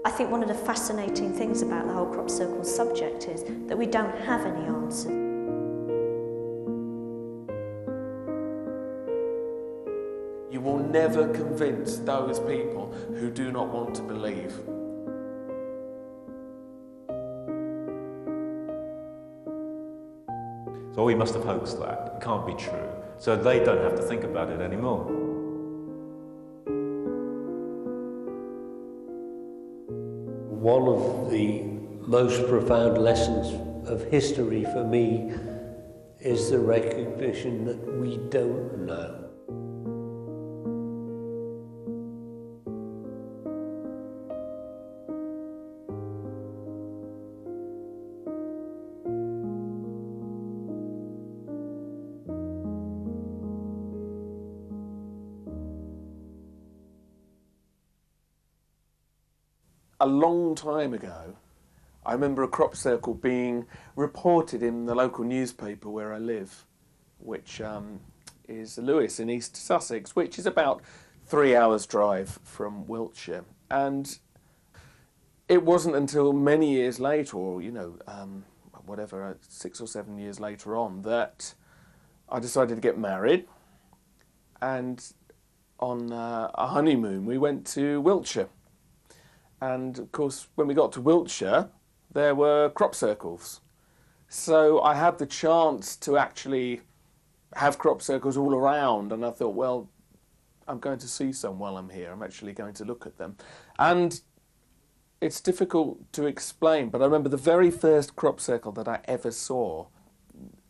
I think one of the fascinating things about the whole crop circle subject is that we don't have any answers. You will never convince those people who do not want to believe. So we must have hoaxed that. It can't be true. So they don't have to think about it anymore. One of the most profound lessons of history for me is the recognition that we don't know. A long time ago, I remember a crop circle being reported in the local newspaper where I live, which is Lewes in East Sussex, which is about 3 hours' drive from Wiltshire. And it wasn't until many years later, or, you know, 6 or 7 years later on, that I decided to get married. And on a honeymoon, we went to Wiltshire. And of course, when we got to Wiltshire, there were crop circles. So I had the chance to actually have crop circles all around, and I thought, well, I'm going to see some while I'm here. I'm actually going to look at them. And it's difficult to explain, but I remember the very first crop circle that I ever saw.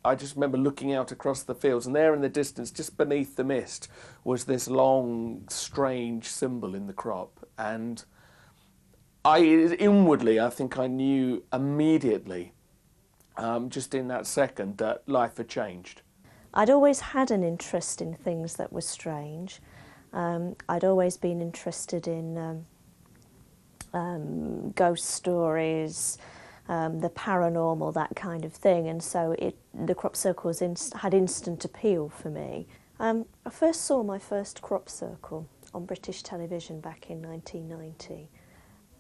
I just remember looking out across the fields, and there in the distance, just beneath the mist, was this long, strange symbol in the crop. And inwardly, I think I knew immediately, just in that second, that life had changed. I'd always had an interest in things that were strange. I'd always been interested in ghost stories, the paranormal, that kind of thing, and so the crop circle had instant appeal for me. I first saw my first crop circle on British television back in 1990.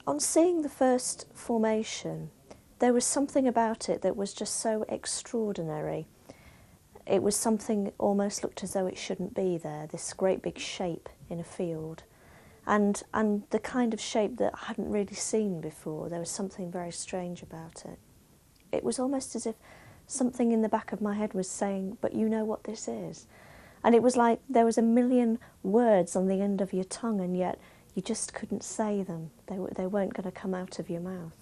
On seeing the first formation, there was something about it that was just so extraordinary. It was something almost looked as though it shouldn't be there, this great big shape in a field. And the kind of shape that I hadn't really seen before. There was something very strange about it. It was almost as if something in the back of my head was saying, but you know what this is. And it was like there was a million words on the end of your tongue, and yet you just couldn't say them. They weren't going to come out of your mouth.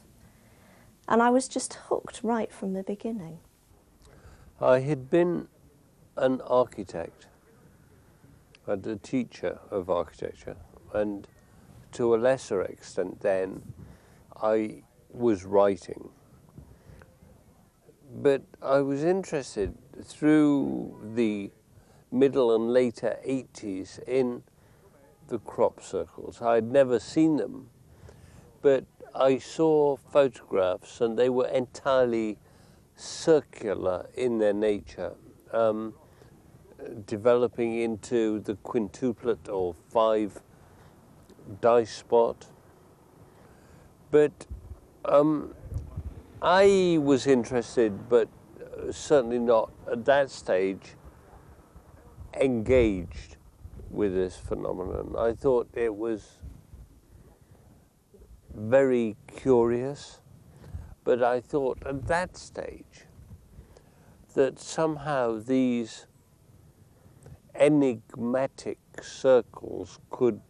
And I was just hooked right from the beginning. I had been an architect and a teacher of architecture, and to a lesser extent then I was writing. But I was interested through the middle and later 80s in the crop circles. I had never seen them, but I saw photographs and they were entirely circular in their nature, developing into the quintuplet or 5 dice spot. But I was interested, but certainly not at that stage engaged with this phenomenon. I thought it was very curious, but I thought at that stage that somehow these enigmatic circles could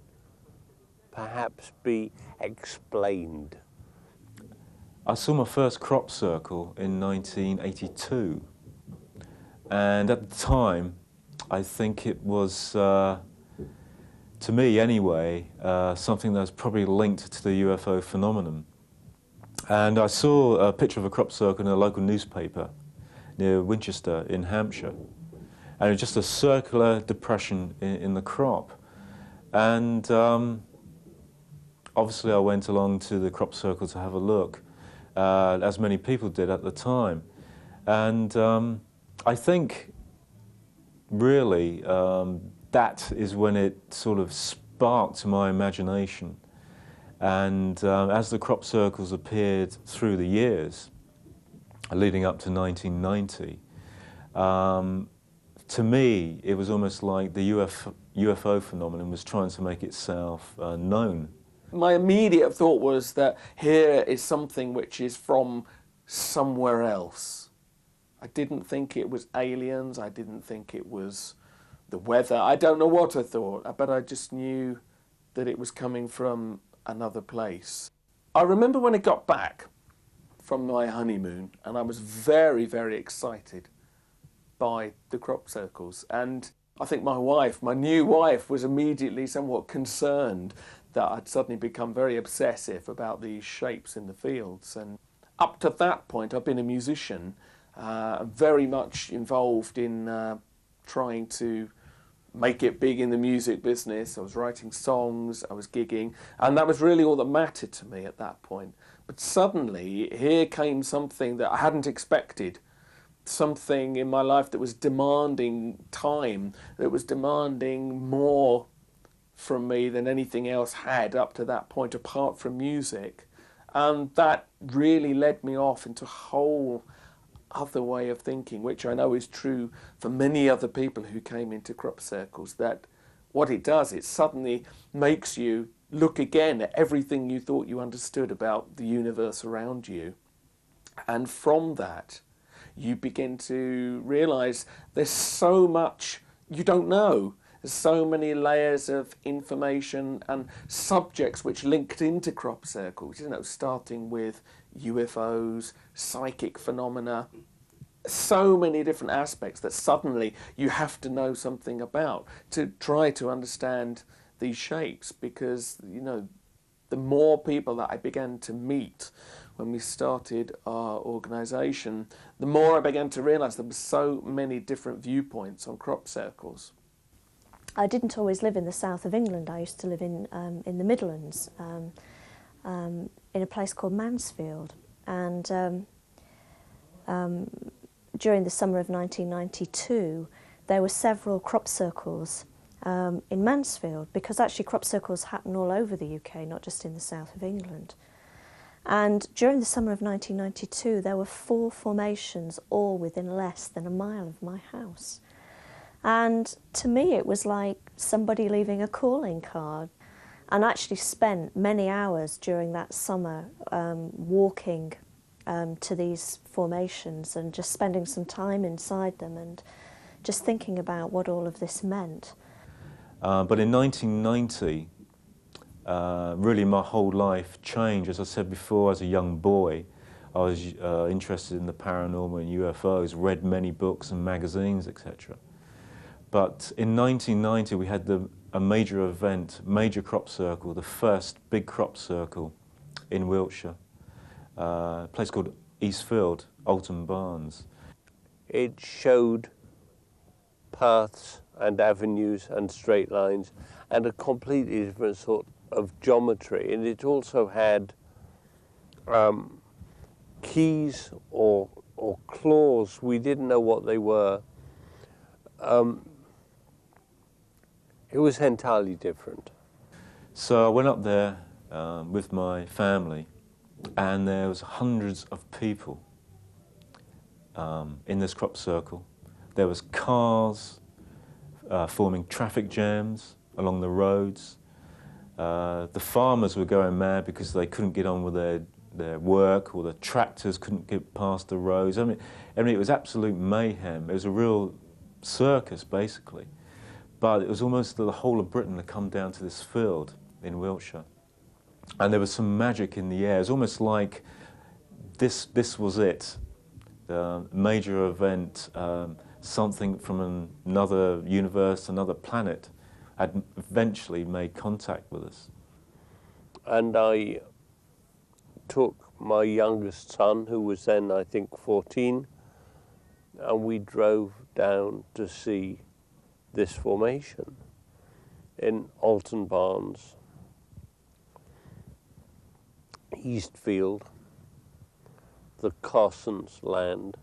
perhaps be explained. I saw my first crop circle in 1982, and at the time I think it was, to me anyway, something that was probably linked to the UFO phenomenon. And I saw a picture of a crop circle in a local newspaper near Winchester in Hampshire. And it was just a circular depression in the crop. And obviously I went along to the crop circle to have a look, as many people did at the time. And I think really that is when it sort of sparked my imagination. And as the crop circles appeared through the years, leading up to 1990, to me, it was almost like the UFO phenomenon was trying to make itself known. My immediate thought was that here is something which is from somewhere else. I didn't think it was aliens, I didn't think it was the weather, I don't know what I thought, but I just knew that it was coming from another place. I remember when I got back from my honeymoon, and I was very, very excited by the crop circles. And I think my new wife, was immediately somewhat concerned that I'd suddenly become very obsessive about these shapes in the fields. And up to that point, I've been a musician, very much involved in trying to make it big in the music business. I was writing songs, I was gigging, and that was really all that mattered to me at that point. But suddenly, here came something that I hadn't expected, something in my life that was demanding time, that was demanding more from me than anything else had up to that point, apart from music. And that really led me off into a whole other way of thinking, which I know is true for many other people who came into crop circles, that what it does, it suddenly makes you look again at everything you thought you understood about the universe around you. And from that, you begin to realise there's so much you don't know. There's so many layers of information and subjects which linked into crop circles, starting with UFOs, psychic phenomena, so many different aspects that suddenly you have to know something about to try to understand these shapes, because the more people that I began to meet when we started our organisation, the more I began to realise there were so many different viewpoints on crop circles. I didn't always live in the south of England. I used to live in the Midlands, in a place called Mansfield, and during the summer of 1992 there were several crop circles in Mansfield, because actually crop circles happen all over the UK, not just in the south of England. And during the summer of 1992 there were 4 formations, all within less than a mile of my house. And to me it was like somebody leaving a calling card. And I actually spent many hours during that summer walking to these formations and just spending some time inside them and just thinking about what all of this meant. But in 1990, really my whole life changed. As I said before, as a young boy, I was interested in the paranormal and UFOs, read many books and magazines, etc. But in 1990 we had a major event, major crop circle, the first big crop circle in Wiltshire, a place called Eastfield, Alton Barnes. It showed paths and avenues and straight lines and a completely different sort of geometry, and it also had keys or claws. We didn't know what they were. It was entirely different. So I went up there with my family, and there was hundreds of people in this crop circle. There was cars forming traffic jams along the roads. The farmers were going mad because they couldn't get on with their work, or the tractors couldn't get past the roads. I mean, it was absolute mayhem. It was a real circus, basically. But it was almost the whole of Britain had come down to this field in Wiltshire. And there was some magic in the air. It was almost like this was it. The major event, something from another universe, another planet, had eventually made contact with us. And I took my youngest son, who was then, I think, 14, and we drove down to see this formation in Alton Barnes, Eastfield, the Carsons' land.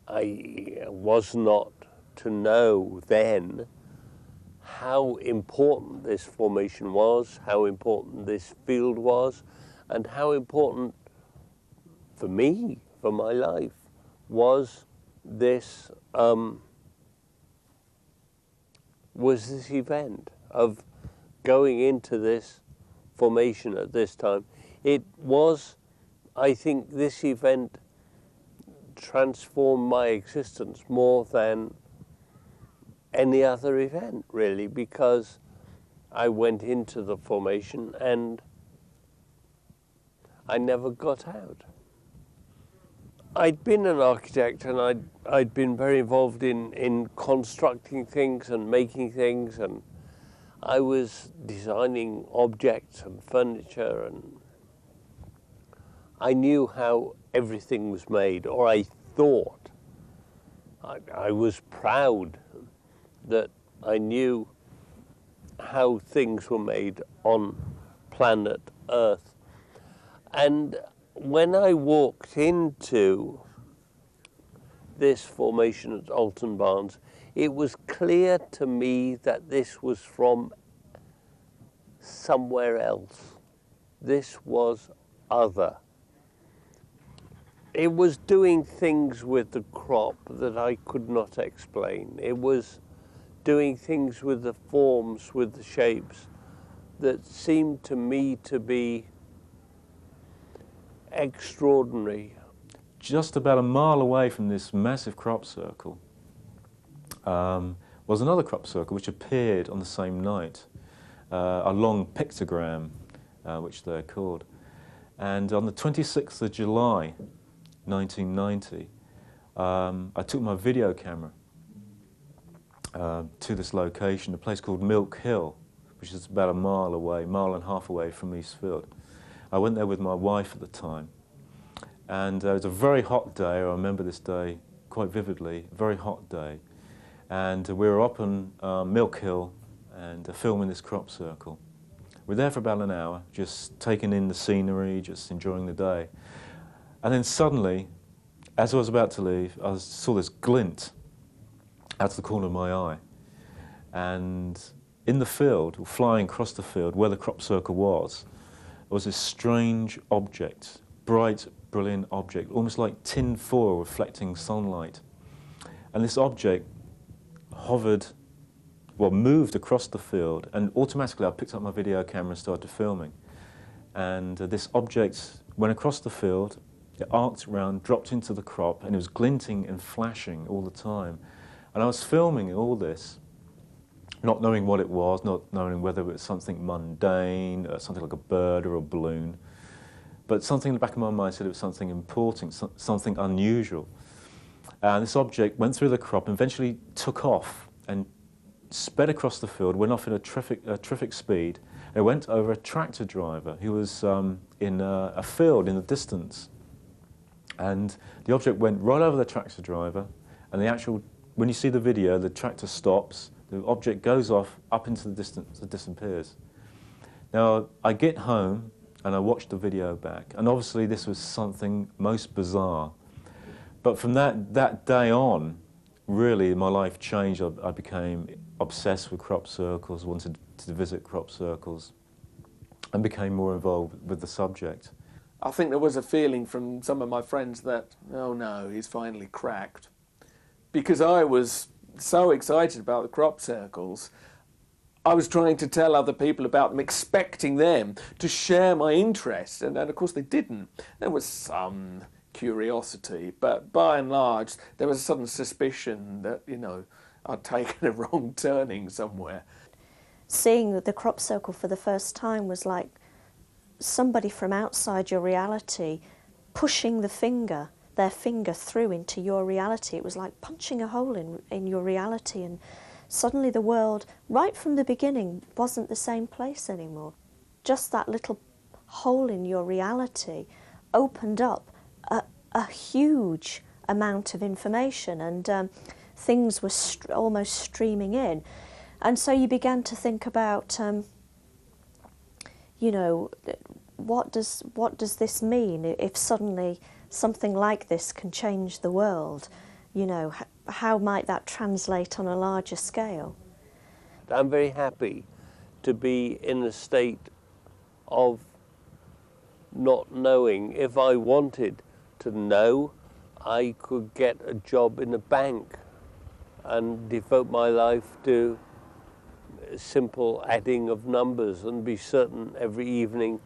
I was not to know then how important this formation was, how important this field was, and how important for me, for my life, was this event of going into this formation at this time. It was, I think, this event transformed my existence more than any other event, really, because I went into the formation and I never got out. I'd been an architect and I'd been very involved in constructing things and making things, and I was designing objects and furniture, and I knew how everything was made, or I thought. I was proud that I knew how things were made on planet Earth. And when I walked into this formation at Alton Barnes, it was clear to me that this was from somewhere else. This was other. It was doing things with the crop that I could not explain. It was doing things with the forms, with the shapes, that seemed to me to be extraordinary. Just about a mile away from this massive crop circle was another crop circle which appeared on the same night, a long pictogram, which they're called. And on the 26th of July, 1990, I took my video camera to this location, a place called Milk Hill, which is about a mile away, mile and a half away from Eastfield. I went there with my wife at the time, and it was a very hot day. I remember this day quite vividly, a very hot day. And we were up on Milk Hill and filming this crop circle. We were there for about an hour, just taking in the scenery, just enjoying the day. And then suddenly, as I was about to leave, I saw this glint out of the corner of my eye. And in the field, flying across the field where the crop circle was this strange object, bright, brilliant object, almost like tin foil reflecting sunlight. And this object hovered, well, moved across the field, and automatically I picked up my video camera and started filming. And this object went across the field, it arced around, dropped into the crop, and it was glinting and flashing all the time. And I was filming all this, not knowing what it was, not knowing whether it was something mundane, something like a bird or a balloon. But something in the back of my mind said it was something important, something unusual. And this object went through the crop and eventually took off and sped across the field, went off in a terrific speed. It went over a tractor driver who was in a field in the distance. And the object went right over the tractor driver, and when you see the video, the tractor stops, the object goes off up into the distance, it disappears. Now, I get home and I watch the video back, and obviously this was something most bizarre. But from that day on, really my life changed. I became obsessed with crop circles, wanted to visit crop circles, and became more involved with the subject. I think there was a feeling from some of my friends that, oh no, he's finally cracked. Because I was so excited about the crop circles, I was trying to tell other people about them, expecting them to share my interest, and of course they didn't. There was some curiosity, but by and large there was a sudden suspicion that, you know, I'd taken a wrong turning somewhere. Seeing the crop circle for the first time was like somebody from outside your reality pushing their finger through into your reality. It was like punching a hole in your reality, and suddenly the world, right from the beginning, wasn't the same place anymore. Just that little hole in your reality opened up a huge amount of information, and things were almost streaming in. And so you began to think about, you know, what does this mean if suddenly something like this can change the world? You know, how might that translate on a larger scale? I'm very happy to be in a state of not knowing. If I wanted to know, I could get a job in a bank and devote my life to simple adding of numbers and be certain every evening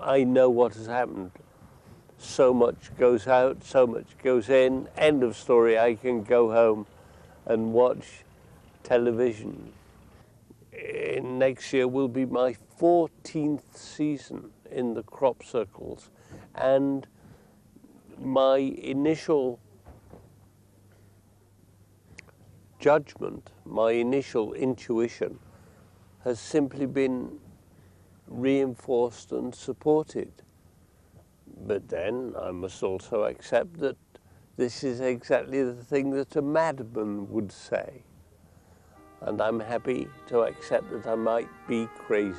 I know what has happened. So much goes out, so much goes in, end of story. I can go home and watch television. Next year will be my 14th season in the crop circles, and my initial judgment, my initial intuition has simply been reinforced and supported. But then I must also accept that this is exactly the thing that a madman would say. And I'm happy to accept that I might be crazy.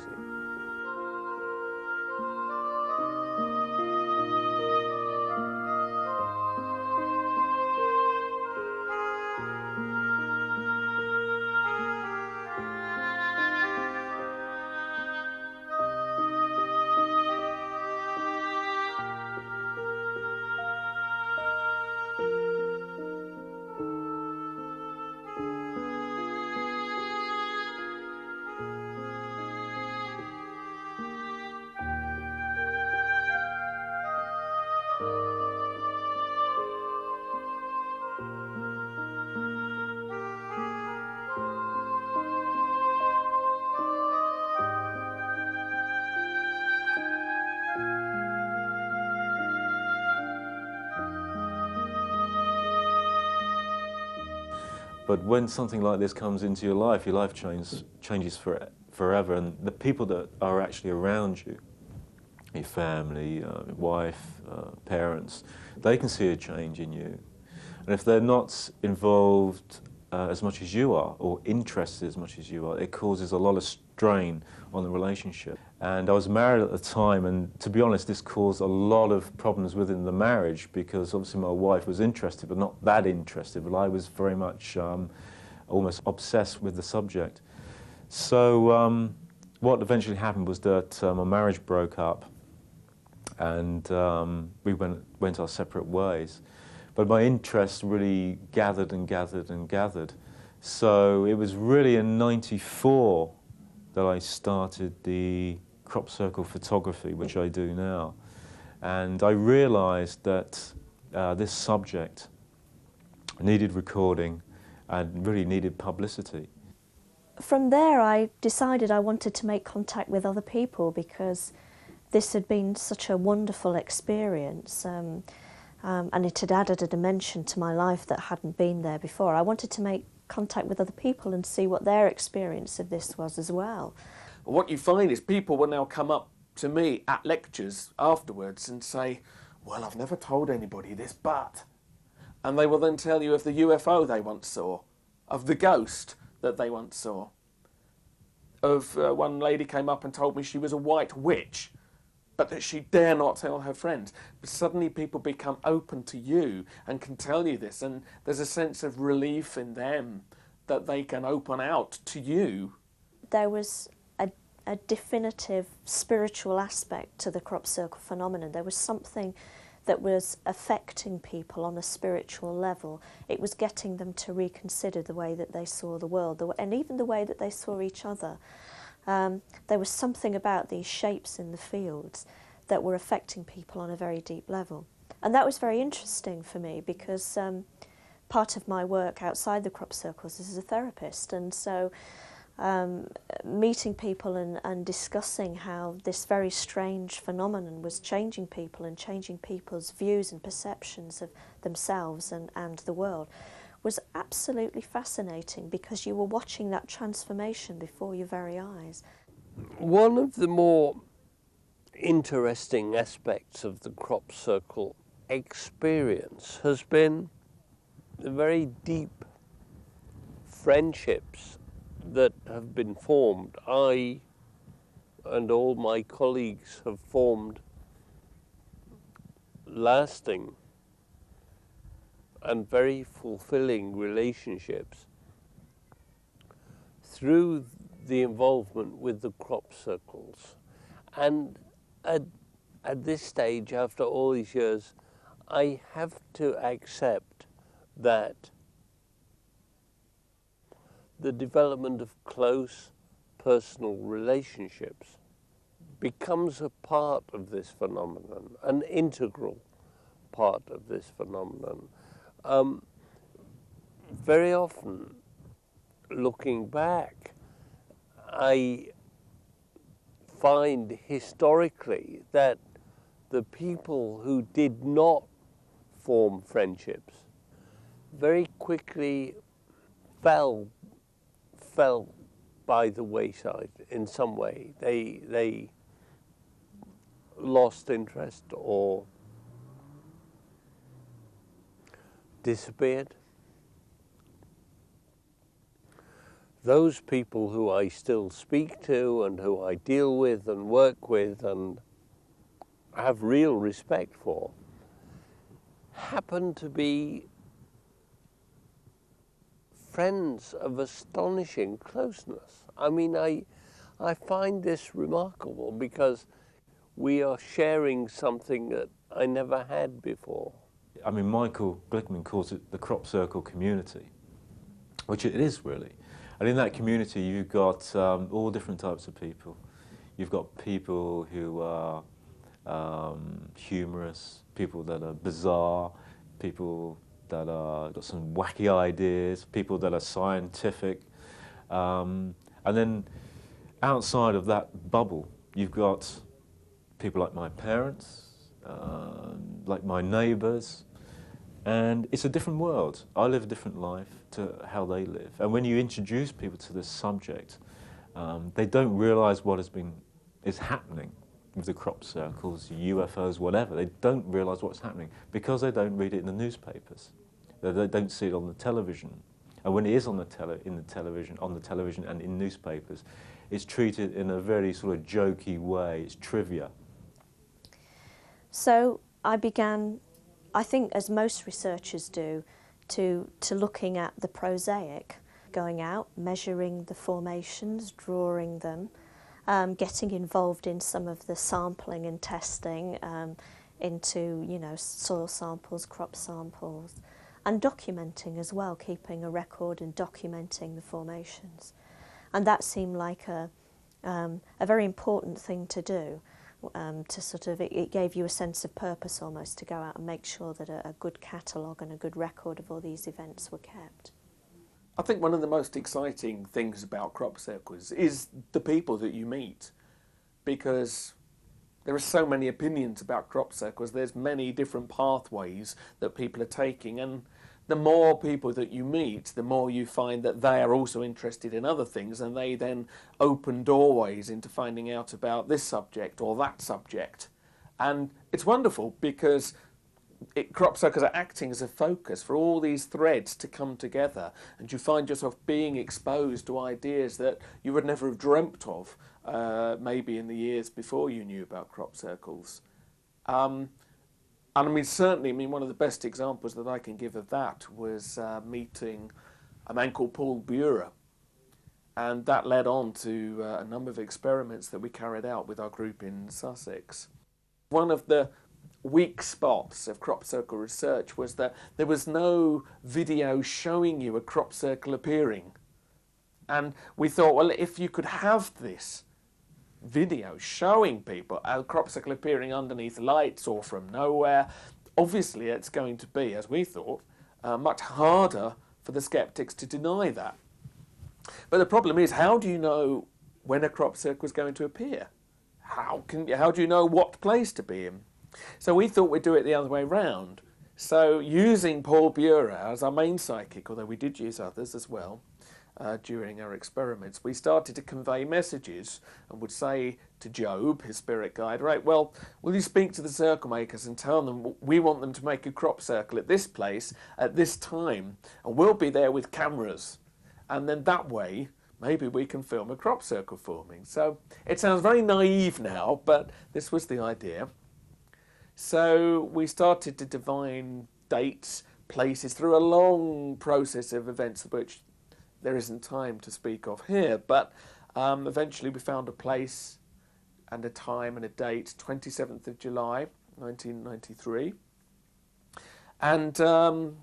But when something like this comes into your life changes forever, and the people that are actually around you, your family, your wife, parents, they can see a change in you. And if they're not involved as much as you are, or interested as much as you are, it causes a lot of strain on the relationship. And I was married at the time, and to be honest, this caused a lot of problems within the marriage, because obviously my wife was interested, but not that interested, but I was very much almost obsessed with the subject. So what eventually happened was that my marriage broke up, and we went our separate ways. But my interest really gathered and gathered and gathered. So it was really in '94 that I started the crop circle photography, which I do now. And I realized that this subject needed recording and really needed publicity. From there, I decided I wanted to make contact with other people, because this had been such a wonderful experience. And it had added a dimension to my life that hadn't been there before. I wanted to make contact with other people and see what their experience of this was as well. What you find is people will now come up to me at lectures afterwards and say, well, I've never told anybody this, but... And they will then tell you of the UFO they once saw, of the ghost that they once saw. Of one lady came up and told me she was a white witch, but that she dare not tell her friends. But suddenly people become open to you and can tell you this, and there's a sense of relief in them that they can open out to you. There was a definitive spiritual aspect to the crop circle phenomenon. There was something that was affecting people on a spiritual level. It was getting them to reconsider the way that they saw the world, and even the way that they saw each other. There was something about these shapes in the fields that were affecting people on a very deep level. And that was very interesting for me, because part of my work outside the crop circles is as a therapist, and so meeting people and discussing how this very strange phenomenon was changing people and changing people's views and perceptions of themselves and the world was absolutely fascinating, because you were watching that transformation before your very eyes. One of the more interesting aspects of the crop circle experience has been the very deep friendships that have been formed. I and all my colleagues have formed lasting and very fulfilling relationships through the involvement with the crop circles. And at this stage, after all these years, I have to accept that the development of close personal relationships becomes a part of this phenomenon, an integral part of this phenomenon. Very often, looking back, I find historically that the people who did not form friendships very quickly fell by the wayside in some way. They lost interest or disappeared. Those people who I still speak to and who I deal with and work with and have real respect for happen to be friends of astonishing closeness. I mean, I find this remarkable because we are sharing something that I never had before. I mean, Michael Glickman calls it the crop circle community, which it is really. And in that community, you've got all different types of people. You've got people who are humorous, people that are bizarre, people that are got some wacky ideas, people that are scientific. And then outside of that bubble, you've got people like my parents, like my neighbours, and it's a different world. I live a different life to how they live. And when you introduce people to this subject, they don't realise what is happening with the crop circles, UFOs, whatever. They don't realise what's happening because they don't read it in the newspapers. They don't see it on the television. And when it is on the television and in newspapers, it's treated in a very sort of jokey way. It's trivia. So I began, I think as most researchers do, to looking at the prosaic, going out, measuring the formations, drawing them, getting involved in some of the sampling and testing into, you know, soil samples, crop samples, and documenting as well, keeping a record and documenting the formations. And that seemed like a very important thing to do. To sort of, it gave you a sense of purpose almost to go out and make sure that a good catalogue and a good record of all these events were kept. I think one of the most exciting things about crop circles is the people that you meet, because there are so many opinions about crop circles. There's many different pathways that people are taking, and the more people that you meet, the more you find that they are also interested in other things, and they then open doorways into finding out about this subject or that subject. And it's wonderful because crop circles are acting as a focus for all these threads to come together, and you find yourself being exposed to ideas that you would never have dreamt of maybe in the years before you knew about crop circles. And I mean, certainly, one of the best examples that I can give of that was meeting a man called Paul Bure. And that led on to a number of experiments that we carried out with our group in Sussex. One of the weak spots of crop circle research was that there was no video showing you a crop circle appearing. And we thought, well, if you could have this video showing people a crop circle appearing underneath lights or from nowhere, obviously it's going to be, as we thought, much harder for the skeptics to deny that. But the problem is, how do you know when a crop circle is going to appear? How do you know what place to be in? So we thought we'd do it the other way round. So using Paul Bure as our main psychic, although we did use others as well, during our experiments, we started to convey messages and would say to Job, his spirit guide, right, well, will you speak to the circle makers and tell them we want them to make a crop circle at this place at this time, and we'll be there with cameras, and then that way maybe we can film a crop circle forming. So it sounds very naive now, but this was the idea. So we started to divine dates, places, through a long process of events which there isn't time to speak of here, but eventually we found a place and a time and a date, 27th of July 1993, and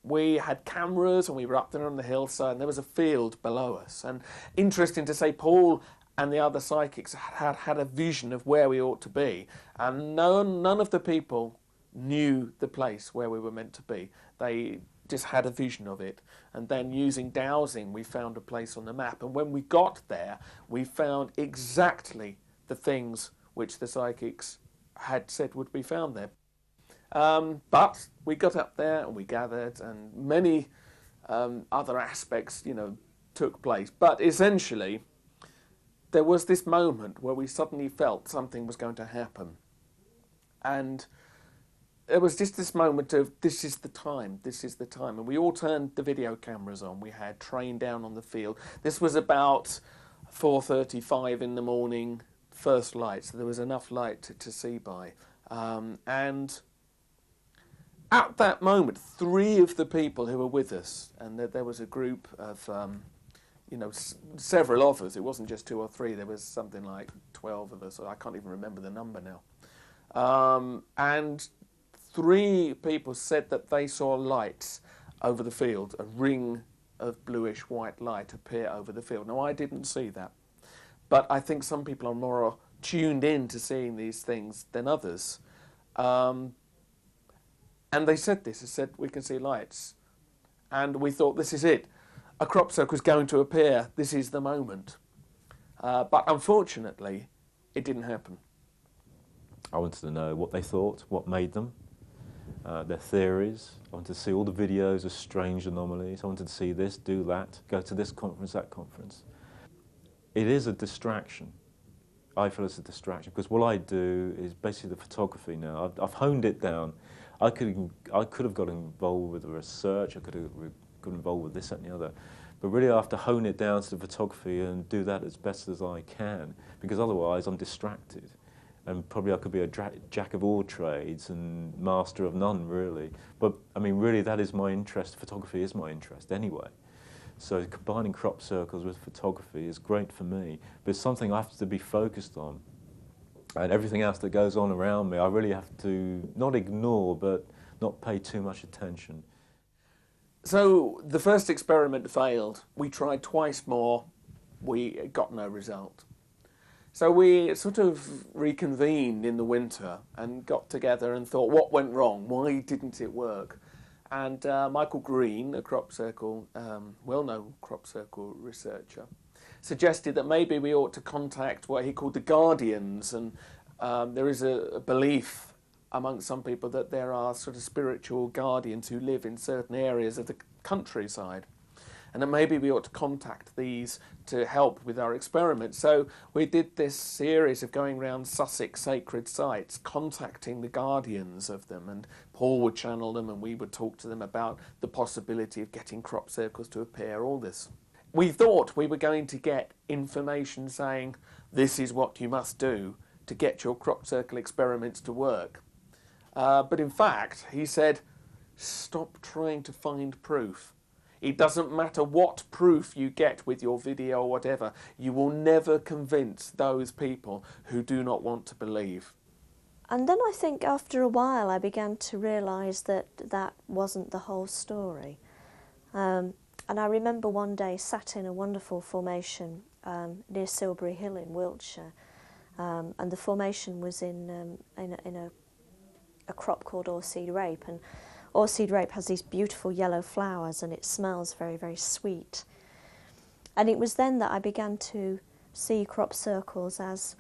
we had cameras and we were up there on the hillside and there was a field below us. And interesting to say, Paul and the other psychics had a vision of where we ought to be, and none of the people knew the place where we were meant to be. They just had a vision of it, and then using dowsing we found a place on the map, and when we got there we found exactly the things which the psychics had said would be found there. But we got up there and we gathered, and many other aspects, took place. But essentially, there was this moment where we suddenly felt something was going to happen. And it was just this moment of, this is the time. And we all turned the video cameras on. We had trained down on the field. This was about 4:35 in the morning, first light, so there was enough light to see by. And at that moment, 3 of the people who were with us, and there was a group of, several of us, it wasn't just 2 or 3, there was something like 12 of us, I can't even remember the number now. And 3 people said that they saw lights over the field, a ring of bluish-white light appear over the field. Now, I didn't see that, but I think some people are more tuned in to seeing these things than others. And they said this, they said, we can see lights. And we thought, this is it. A crop circle is going to appear. This is the moment. But unfortunately, it didn't happen. I wanted to know what they thought, what made them, their theories. I wanted to see all the videos of strange anomalies. I wanted to see this, do that, go to this conference, that conference. It is a distraction. I feel it's a distraction because what I do is basically the photography now. I've honed it down. I could have got involved with the research, I could have got involved with this, that and the other. But really I have to hone it down to the photography and do that as best as I can, because otherwise I'm distracted. And probably I could be a jack of all trades and master of none, really. But, I mean, really that is my interest. Photography is my interest anyway. So combining crop circles with photography is great for me, but it's something I have to be focused on. And everything else that goes on around me, I really have to not ignore, but not pay too much attention. So the first experiment failed. We tried twice more. We got no result. So we sort of reconvened in the winter and got together and thought, what went wrong? Why didn't it work? And Michael Green, a crop circle, well-known crop circle researcher, suggested that maybe we ought to contact what he called the guardians, and there is a belief among some people that there are sort of spiritual guardians who live in certain areas of the countryside, and that maybe we ought to contact these to help with our experiments. So we did this series of going around Sussex sacred sites, contacting the guardians of them, and Paul would channel them and we would talk to them about the possibility of getting crop circles to appear, all this. We thought we were going to get information saying, this is what you must do to get your crop circle experiments to work. But in fact, he said, stop trying to find proof. It doesn't matter what proof you get with your video or whatever, you will never convince those people who do not want to believe. And then I think after a while I began to realise that that wasn't the whole story. And I remember one day sat in a wonderful formation near Silbury Hill in Wiltshire, and the formation was in a crop called oreseed rape, and oreseed rape has these beautiful yellow flowers and it smells very, very sweet. And it was then that I began to see crop circles as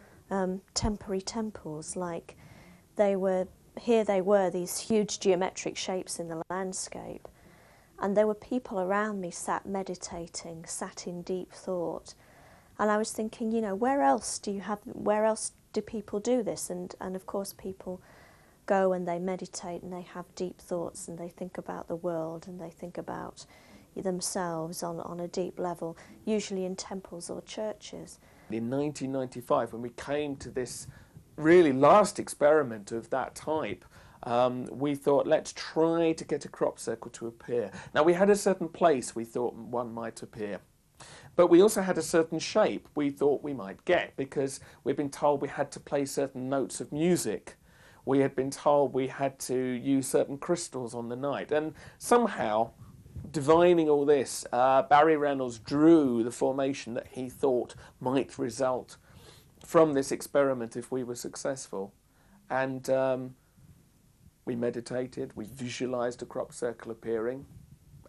temporary temples, like they were these huge geometric shapes in the landscape, and there were people around me sat meditating, sat in deep thought, and I was thinking, where else do people do this? And of course people go and they meditate and they have deep thoughts and they think about the world and they think about themselves on a deep level, usually in temples or churches. In 1995, when we came to this really last experiment of that type, we thought, let's try to get a crop circle to appear. Now, we had a certain place we thought one might appear, but we also had a certain shape we thought we might get, because we'd been told we had to play certain notes of music. We had been told we had to use certain crystals on the night, and somehow, divining all this, Barry Reynolds drew the formation that he thought might result from this experiment if we were successful. And we meditated, we visualised a crop circle appearing,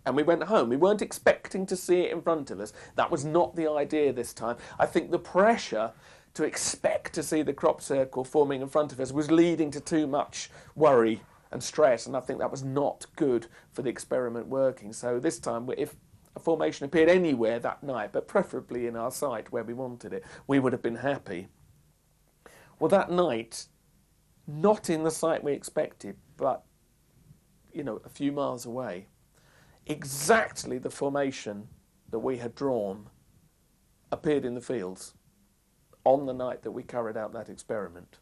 and we went home. We weren't expecting to see it in front of us. That was not the idea this time. I think the pressure to expect to see the crop circle forming in front of us was leading to too much worry and stress, and I think that was not good for the experiment working. So this time, if a formation appeared anywhere that night, but preferably in our sight where we wanted it, we would have been happy. Well, that night, not in the site we expected, but, you know, a few miles away, exactly the formation that we had drawn appeared in the fields on the night that we carried out that experiment.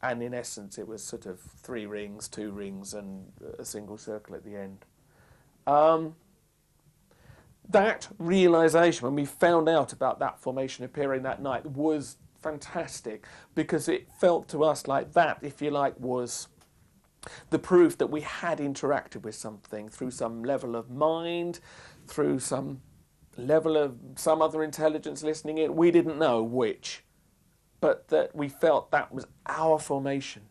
And in essence, it was sort of 3 rings, 2 rings, and a single circle at the end. That realisation, when we found out about that formation appearing that night, was fantastic, because it felt to us like that, if you like, was the proof that we had interacted with something through some level of mind, through some level of some other intelligence listening in. We didn't know which, but that we felt that was our formation.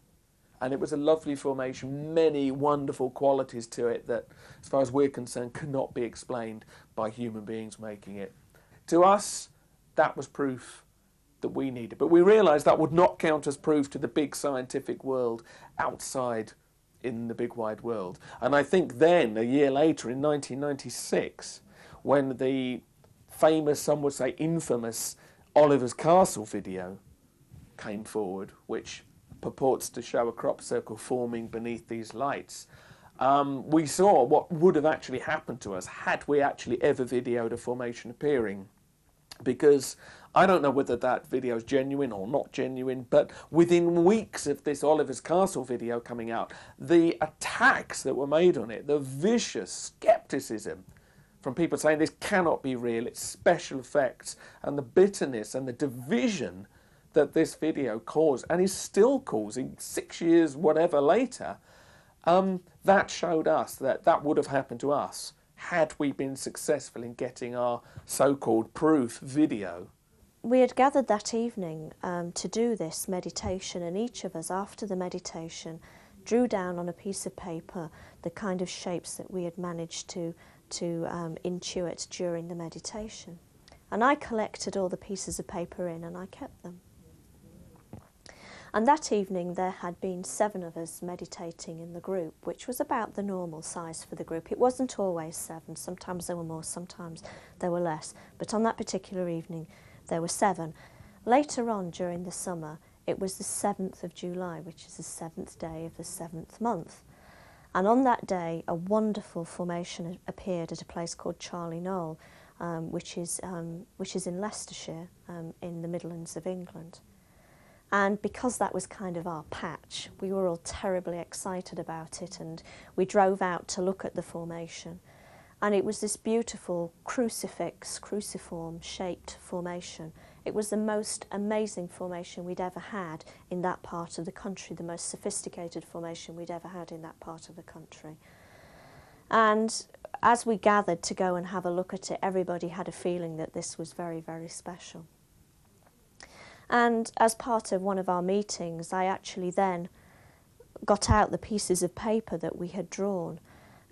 And it was a lovely formation, many wonderful qualities to it that, as far as we're concerned, could not be explained by human beings making it. To us, that was proof that we needed. But we realised that would not count as proof to the big scientific world outside in the big wide world. And I think then, a year later, in 1996, when the famous, some would say infamous, Oliver's Castle video came forward, which purports to show a crop circle forming beneath these lights, we saw what would have actually happened to us had we actually ever videoed a formation appearing. Because I don't know whether that video is genuine or not genuine, but within weeks of this Oliver's Castle video coming out, the attacks that were made on it, the vicious scepticism from people saying this cannot be real, it's special effects, and the bitterness and the division that this video caused, and is still causing 6 years, whatever, later, that showed us that that would have happened to us had we been successful in getting our so-called proof video. We had gathered that evening to do this meditation, and each of us, after the meditation, drew down on a piece of paper the kind of shapes that we had managed to intuit during the meditation. And I collected all the pieces of paper in, and I kept them. And that evening there had been 7 of us meditating in the group, which was about the normal size for the group. It wasn't always 7, sometimes there were more, sometimes there were less. But on that particular evening there were 7. Later on during the summer, it was the 7th of July, which is the 7th day of the 7th month. And on that day, a wonderful formation appeared at a place called Charlie Knoll, which is in Leicestershire, in the Midlands of England. And because that was kind of our patch, we were all terribly excited about it, and we drove out to look at the formation. And it was this beautiful cruciform shaped formation. It was the most amazing formation we'd ever had in that part of the country, the most sophisticated formation we'd ever had in that part of the country. And as we gathered to go and have a look at it, everybody had a feeling that this was very, very special. And as part of one of our meetings, I actually then got out the pieces of paper that we had drawn,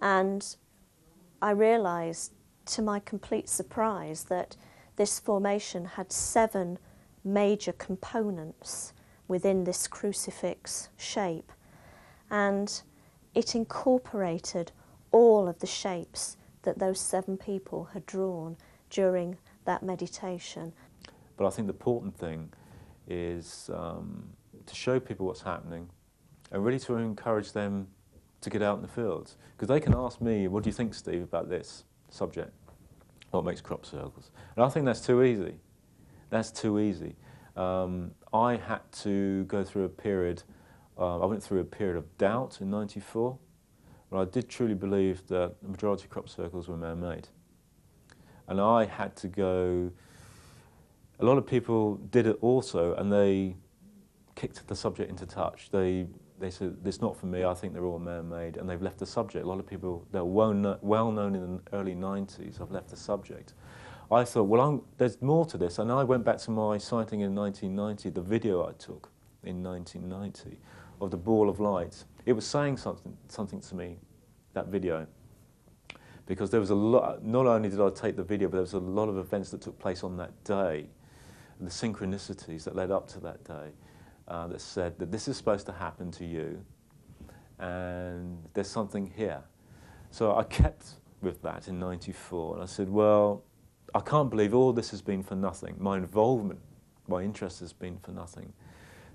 and I realised, to my complete surprise, that this formation had 7 major components within this crucifix shape, and it incorporated all of the shapes that those 7 people had drawn during that meditation. But I think the important thing is to show people what's happening and really to encourage them to get out in the fields. Because they can ask me, what do you think, Steve, about this subject? What makes crop circles? And I think that's too easy. That's too easy. I had to go through a period I went through a period of doubt in '94, but I did truly believe that the majority of crop circles were man-made. And I had to go, a lot of people did it also, and they kicked the subject into touch. They said, it's not for me, I think they're all man-made, and they've left the subject. A lot of people that were well known in the early 90s have left the subject. I thought, well, there's more to this, and I went back to my sighting in 1990, the video I took in 1990 of the ball of light. It was saying something to me, that video, because there was a lot, not only did I take the video, but there was a lot of events that took place on that day, the synchronicities that led up to that day, that said that this is supposed to happen to you, and there's something here. So I kept with that in '94, and I said, well, I can't believe all this has been for nothing. My involvement, my interest has been for nothing.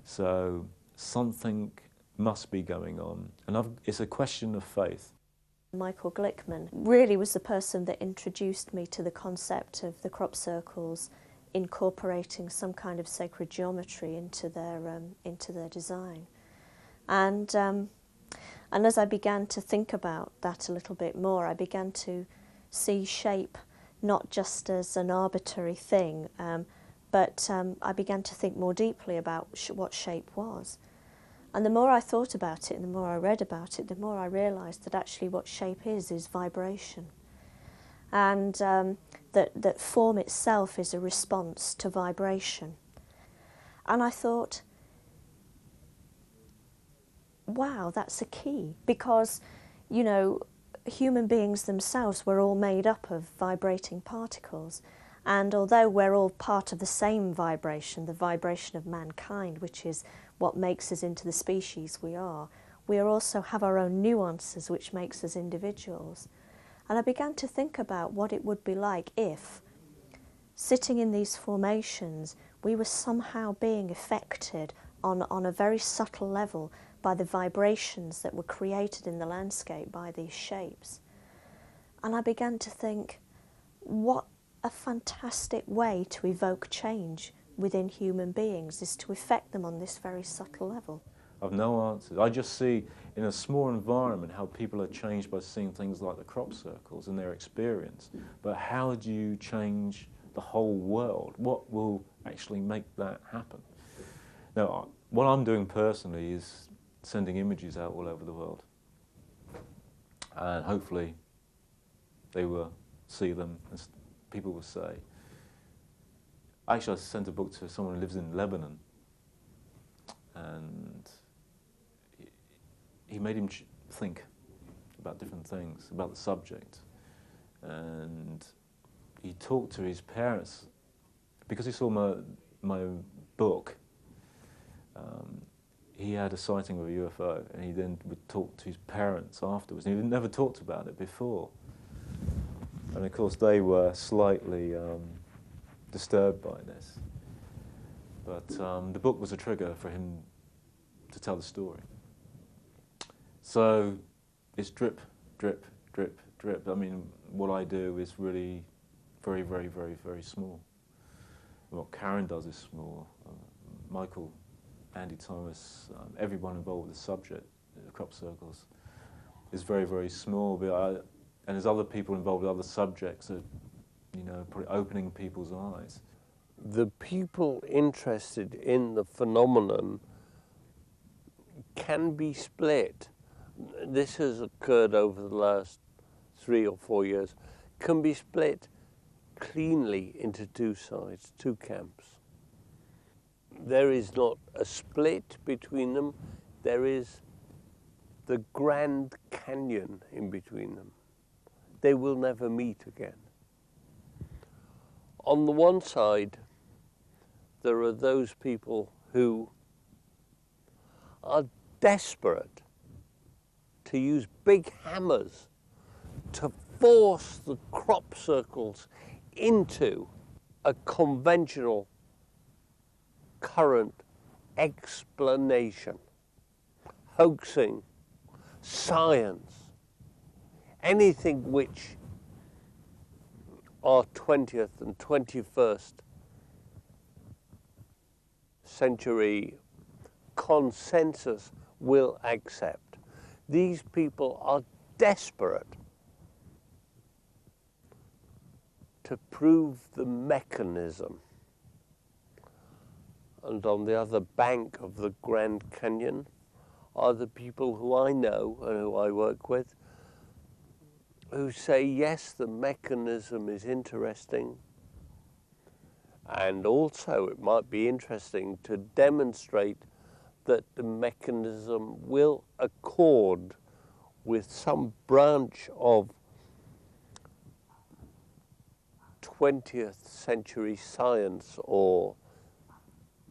So something must be going on, and it's a question of faith. Michael Glickman really was the person that introduced me to the concept of the crop circles incorporating some kind of sacred geometry into their design. And as I began to think about that a little bit more, I began to see shape not just as an arbitrary thing, but I began to think more deeply about what shape was. And the more I thought about it and the more I read about it, the more I realised that actually what shape is vibration. And that form itself is a response to vibration. And I thought, wow, that's a key. Because, you know, human beings themselves were all made up of vibrating particles. And although we're all part of the same vibration, the vibration of mankind, which is what makes us into the species we are also have our own nuances which makes us individuals. And I began to think about what it would be like if, sitting in these formations, we were somehow being affected on a very subtle level by the vibrations that were created in the landscape by these shapes. And I began to think, what a fantastic way to evoke change within human beings is to affect them on this very subtle level. I've no answers. I just see in a small environment how people are changed by seeing things like the crop circles and their experience. But how do you change the whole world? What will actually make that happen? Now, what I'm doing personally is sending images out all over the world. And hopefully they will see them, as people will say. Actually, I sent a book to someone who lives in Lebanon, and he made him think about different things, about the subject. And he talked to his parents, because he saw my book, he had a sighting of a UFO, and he then would talk to his parents afterwards, and he never talked about it before. And of course they were slightly disturbed by this. But the book was a trigger for him to tell the story. So it's drip, drip, drip, drip. I mean, what I do is really very, very, very, very small. What Karen does is small. Michael, Andy Thomas, everyone involved with the subject, the crop circles, is very, very small. But and there's other people involved with other subjects that, you know, probably opening people's eyes. The people interested in the phenomenon can be split. This has occurred over the last 3 or 4 years, can be split cleanly into two sides, two camps. There is not a split between them, there is the Grand Canyon in between them. They will never meet again. On the one side, there are those people who are desperate to use big hammers to force the crop circles into a conventional current explanation, hoaxing, science, anything which our 20th and 21st century consensus will accept. These people are desperate to prove the mechanism. And on the other bank of the Grand Canyon are the people who I know and who I work with, who say, yes, the mechanism is interesting, and also it might be interesting to demonstrate that the mechanism will accord with some branch of 20th century science or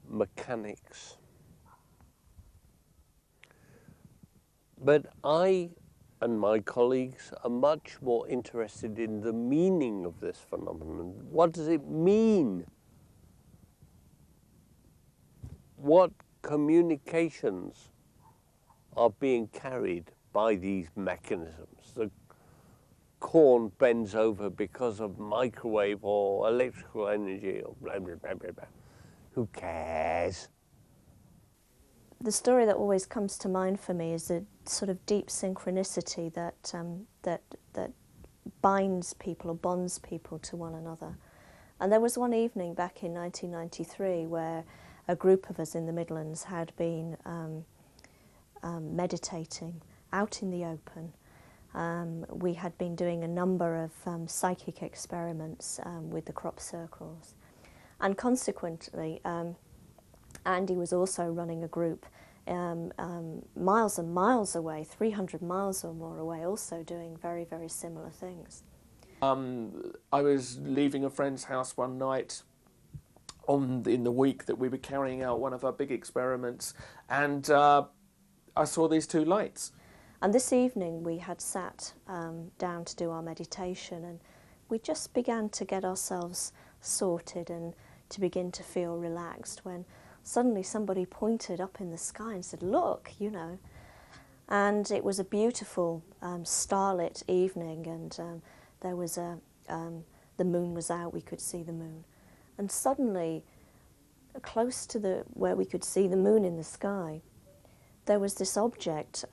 mechanics. But I and my colleagues are much more interested in the meaning of this phenomenon. What does it mean? What communications are being carried by these mechanisms? The corn bends over because of microwave or electrical energy or blah, blah, blah, blah, blah. Who cares? The story that always comes to mind for me is the sort of deep synchronicity that binds people or bonds people to one another. And there was one evening back in 1993 where a group of us in the Midlands had been meditating out in the open. We had been doing a number of psychic experiments with the crop circles. And consequently, Andy was also running a group miles and miles away, 300 miles or more away, also doing very, very similar things. I was leaving a friend's house one night in the week that we were carrying out one of our big experiments, and I saw these two lights. And this evening we had sat down to do our meditation, and we just began to get ourselves sorted and to begin to feel relaxed when suddenly somebody pointed up in the sky and said, "Look, you know." And it was a beautiful starlit evening, and there was the moon was out, we could see the moon. And suddenly, close to where we could see the moon in the sky, there was this object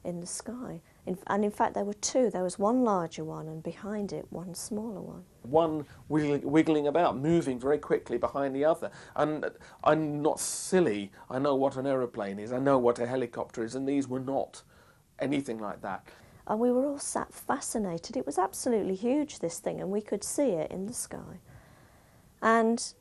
in the sky. And in fact, there were two. There was one larger one, and behind it, one smaller one. One wiggling about, moving very quickly behind the other. And I'm not silly. I know what an aeroplane is. I know what a helicopter is, and these were not anything like that. And we were all sat fascinated. It was absolutely huge, this thing, and we could see it in the sky. And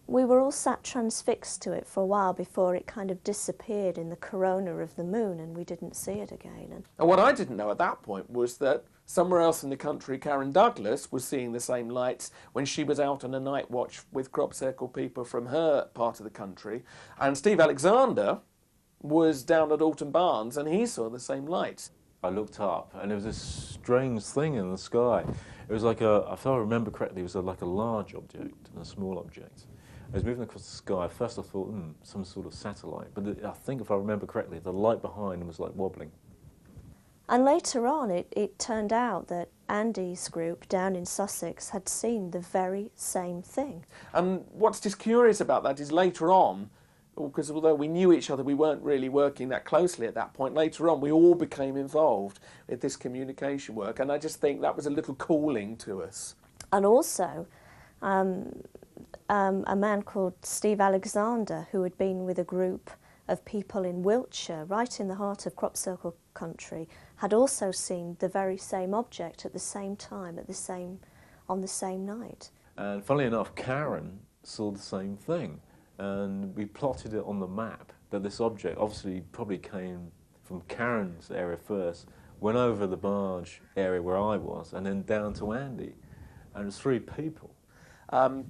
we were all sat transfixed to it for a while before it kind of disappeared in the corona of the moon, and we didn't see it again. And what I didn't know at that point was that somewhere else in the country, Karen Douglas was seeing the same lights when she was out on a night watch with crop circle people from her part of the country. And Steve Alexander was down at Alton Barnes, and he saw the same lights. I looked up, and there was this strange thing in the sky. It was like if I remember correctly, it was like a large object and a small object. It was moving across the sky. First I thought, some sort of satellite. But I think if I remember correctly, the light behind was like wobbling. And later on, it turned out that Andy's group down in Sussex had seen the very same thing. And what's just curious about that is later on, because although we knew each other, we weren't really working that closely at that point. Later on, we all became involved with this communication work, and I just think that was a little calling to us. And also, a man called Steve Alexander, who had been with a group of people in Wiltshire, right in the heart of crop circle country, had also seen the very same object at the same time, on the same night. And funnily enough, Karen saw the same thing. And we plotted it on the map that this object obviously probably came from Karen's area first, went over the barge area where I was, and then down to Andy. And it was 3 people.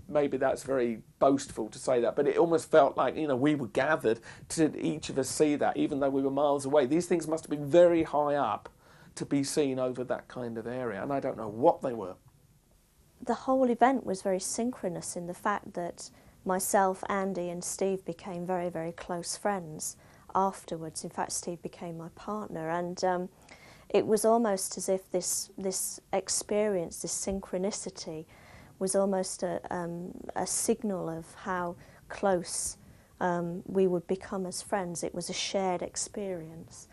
Maybe that's very boastful to say that, but it almost felt like, we were gathered to each of us see that, even though we were miles away. These things must have been very high up to be seen over that kind of area, and I don't know what they were. The whole event was very synchronous in the fact that myself, Andy and Steve became very, very close friends afterwards. In fact, Steve became my partner, and it was almost as if this experience, this synchronicity, was almost a signal of how close we would become as friends. It was a shared experience.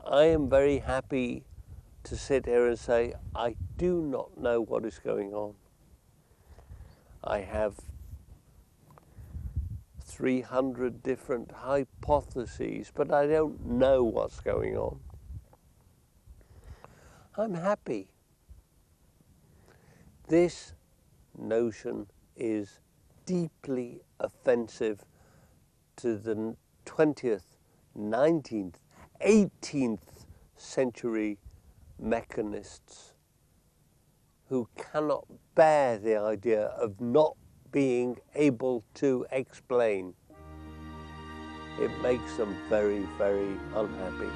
I am very happy to sit here and say, I do not know what is going on. I have 300 different hypotheses, but I don't know what's going on. I'm happy. This notion is deeply offensive to the 20th, 19th, 18th century mechanists who cannot bear the idea of not being able to explain. It makes them very, very unhappy.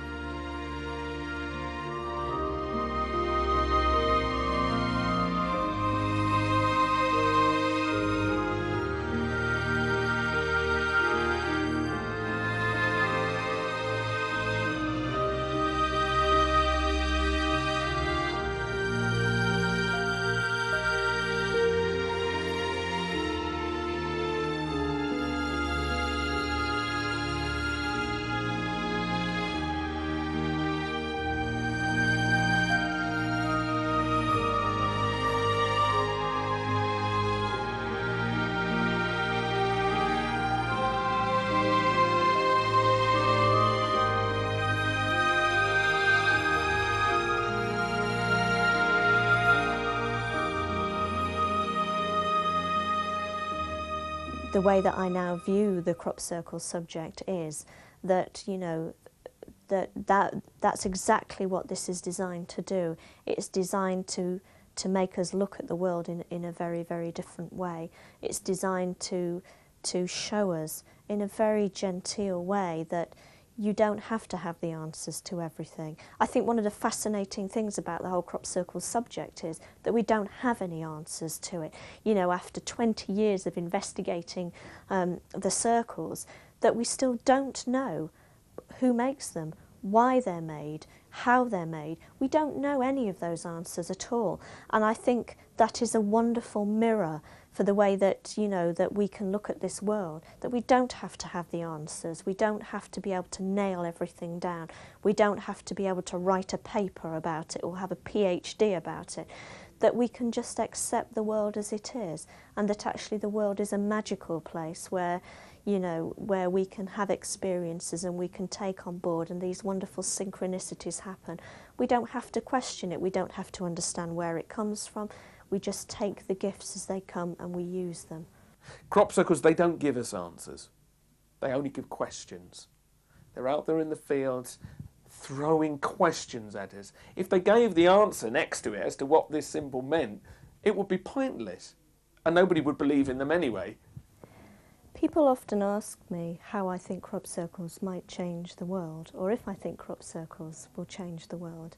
The way that I now view the crop circle subject is that, you know, that's exactly what this is designed to do. It's designed to make us look at the world in a very, very different way. It's designed to show us in a very genteel way that you don't have to have the answers to everything. I think one of the fascinating things about the whole crop circle subject is that we don't have any answers to it. You know, after 20 years of investigating the circles, that we still don't know who makes them, why they're made, how they're made. We don't know any of those answers at all. And I think that is a wonderful mirror for the way that, you know, that we can look at this world, that we don't have to have the answers. We don't have to be able to nail everything down. We don't have to be able to write a paper about it or have a PhD about it. That we can just accept the world as it is, and that actually the world is a magical place where, you know, where we can have experiences and we can take on board, and these wonderful synchronicities happen. We don't have to question it. We don't have to understand where it comes from. We just take the gifts as they come and we use them. Crop circles, they don't give us answers. They only give questions. They're out there in the fields throwing questions at us. If they gave the answer next to it as to what this symbol meant, it would be pointless and nobody would believe in them anyway. People often ask me how I think crop circles might change the world, or if I think crop circles will change the world.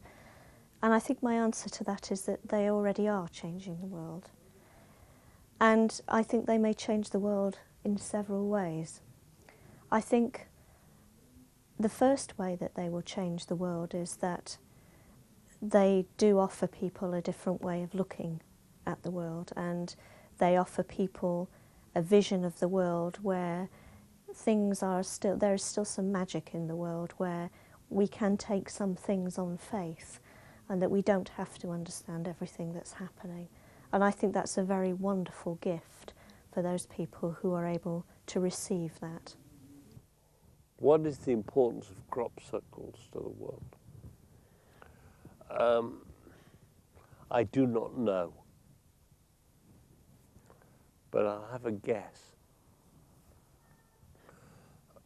And I think my answer to that is that they already are changing the world. And I think they may change the world in several ways. I think the first way that they will change the world is that they do offer people a different way of looking at the world, and they offer people a vision of the world where things are still, there is still some magic in the world, where we can take some things on faith and that we don't have to understand everything that's happening. And I think that's a very wonderful gift for those people who are able to receive that. What is the importance of crop circles to the world? I do not know, but I'll have a guess.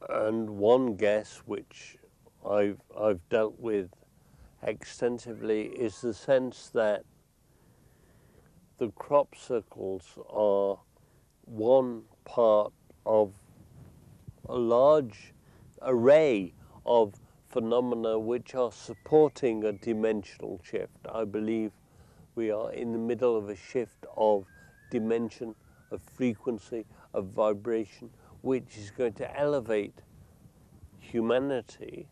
And one guess which I've dealt with extensively is the sense that the crop circles are one part of a large array of phenomena which are supporting a dimensional shift. I believe we are in the middle of a shift of dimension, of frequency, of vibration, which is going to elevate humanity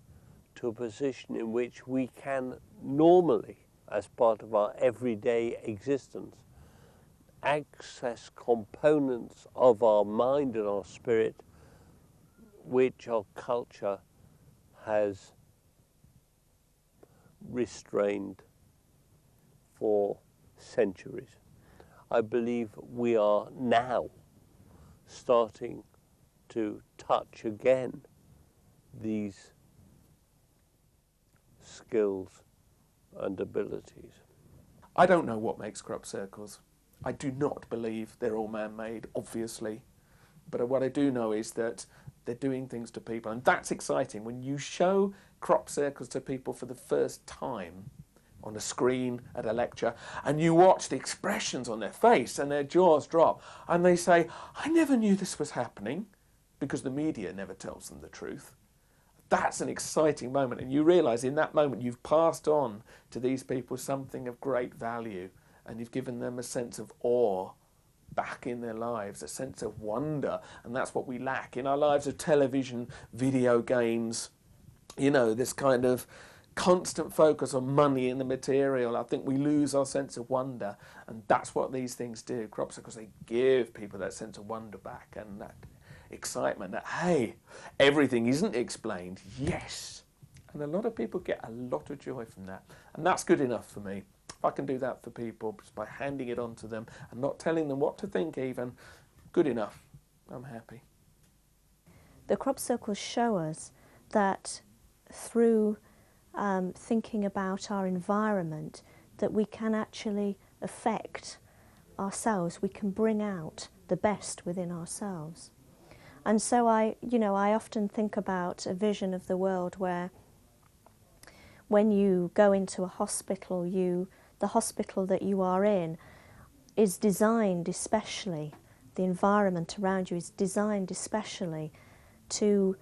to a position in which we can normally, as part of our everyday existence, access components of our mind and our spirit which our culture has restrained for centuries. I believe we are now starting to touch again these skills and abilities. I don't know what makes crop circles. I do not believe they're all man-made, obviously. But what I do know is that they're doing things to people, and that's exciting. When you show crop circles to people for the first time on a screen at a lecture, and you watch the expressions on their face and their jaws drop, and they say, I never knew this was happening, because the media never tells them the truth. That's an exciting moment, and you realise in that moment you've passed on to these people something of great value, and you've given them a sense of awe back in their lives, a sense of wonder, and that's what we lack in our lives of television, video games, you know, this kind of constant focus on money and the material. I think we lose our sense of wonder, and that's what these things do. Crop circles, they give people that sense of wonder back and that excitement that, hey, everything isn't explained, yes. And a lot of people get a lot of joy from that, and that's good enough for me. If I can do that for people just by handing it on to them and not telling them what to think even, good enough. I'm happy. The crop circles show us that through thinking about our environment, that we can actually affect ourselves, we can bring out the best within ourselves. And so I often think about a vision of the world where when you go into a hospital, the hospital that you are in is designed especially, the environment around you is designed especially to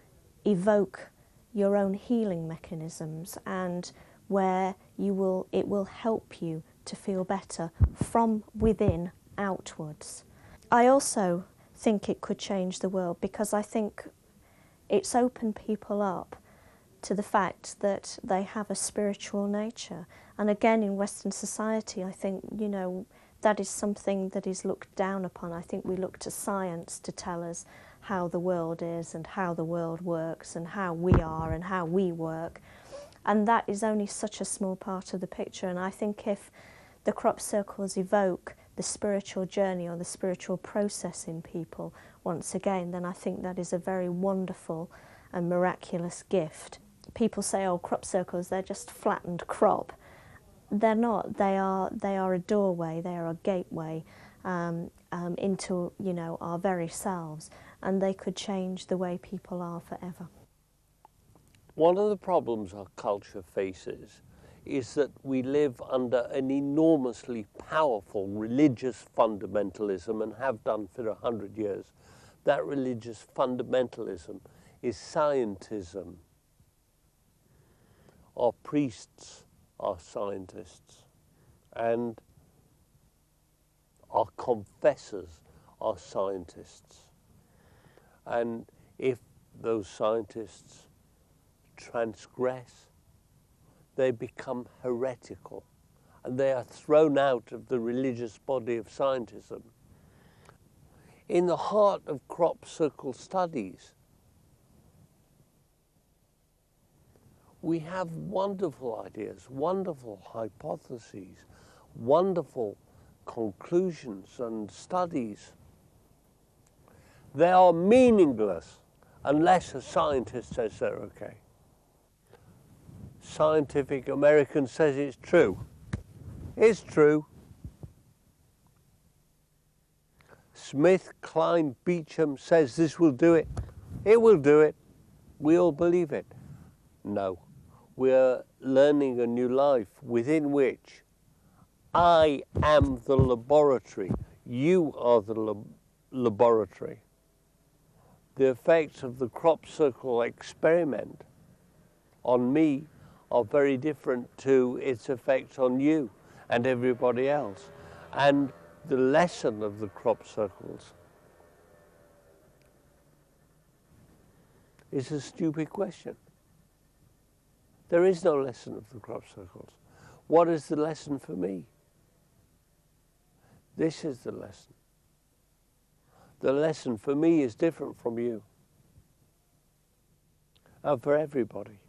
evoke your own healing mechanisms, and where it will help you to feel better from within outwards. I also think it could change the world, because I think it's opened people up to the fact that they have a spiritual nature. And again, in Western society, I think, that is something that is looked down upon. I think we look to science to tell us how the world is and how the world works and how we are and how we work. And that is only such a small part of the picture. And I think if the crop circles evoke the spiritual journey or the spiritual process in people once again, then I think that is a very wonderful and miraculous gift. People say, oh, crop circles, they're just flattened crop. They're not. They are a doorway, they are a gateway into, our very selves, and they could change the way people are forever. One of the problems our culture faces is that we live under an enormously powerful religious fundamentalism, and have done for 100 years. That religious fundamentalism is scientism. Our priests are scientists, and our confessors are scientists. And if those scientists transgress, they become heretical, and they are thrown out of the religious body of scientism. In the heart of crop circle studies, we have wonderful ideas, wonderful hypotheses, wonderful conclusions and studies. They are meaningless unless a scientist says they're okay. Scientific American says it's true. It's true. Smith, Klein, Beecham says this will do it. It will do it. We all believe it. No. We're learning a new life within which I am the laboratory. You are the laboratory. The effects of the crop circle experiment on me are very different to its effects on you and everybody else. And the lesson of the crop circles is a stupid question. There is no lesson of the crop circles. What is the lesson for me? This is the lesson. The lesson for me is different from you. And for everybody.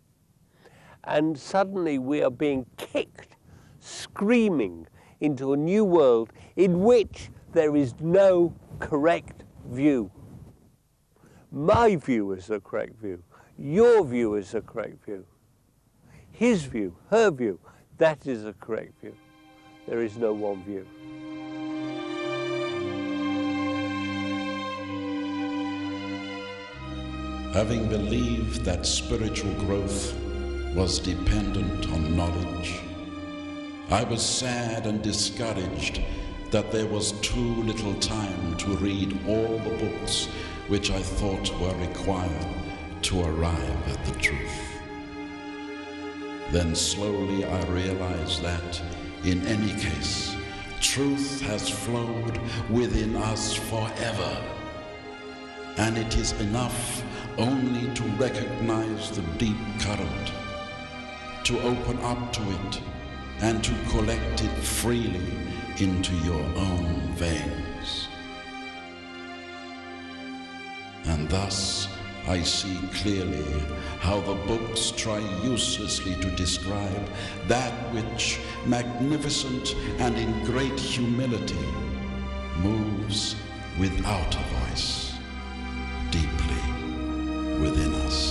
And suddenly we are being kicked, screaming, into a new world in which there is no correct view. My view is the correct view. Your view is the correct view. His view, her view, that is the correct view. There is no one view. Having believed that spiritual growth was dependent on knowledge, I was sad and discouraged that there was too little time to read all the books which I thought were required to arrive at the truth. Then slowly I realized that, in any case, truth has flowed within us forever, and it is enough only to recognize the deep current, to open up to it, and to collect it freely into your own veins. And thus I see clearly how the books try uselessly to describe that which, magnificent and in great humility, moves without a voice deeply within us.